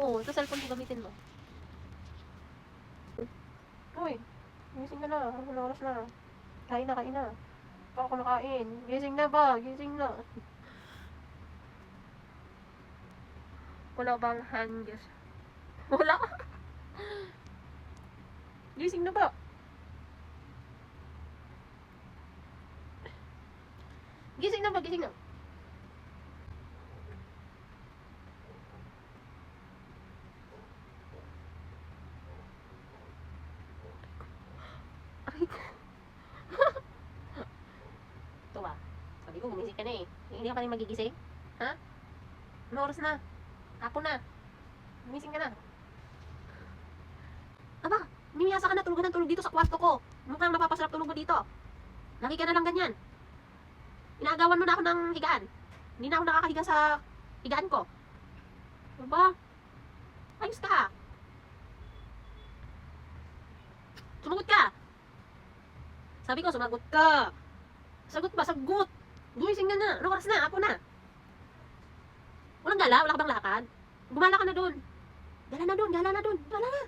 Oo, ito cellphone ko gamitin mo. Uy, gising ka na. Ano oras na? Kain na, kain na. Pa ako nakain. Gising na ba? Gising na. Wala bang hanggas? Wala. Gising na ba? Gising na ba? Gising na. Aray ko. Ito ba? Sabi ko, gumising ka na eh. Hindi ka pa rin magigising? Ha? Ano oras na? Hapon na. Gumising ka na. Aba, mimiyasa ka na tulog ng tulog dito sa kwarto ko. Mukhang napapasarap tulog mo dito. Lagi ka na lang ganyan. Inaagawan mo na ako ng higaan. Hindi na ako nakakahiga sa higaan ko. Aba, ayos ka. Sumagot ka. Sabi ko, sumagot ka. Sagot ba? Sagot. Gumising ka na. Ano oras na? Hapon na. Walang gala? Wala ka bang lakad? Gumala ka na doon. Gala na doon. Gala na doon. Gala na.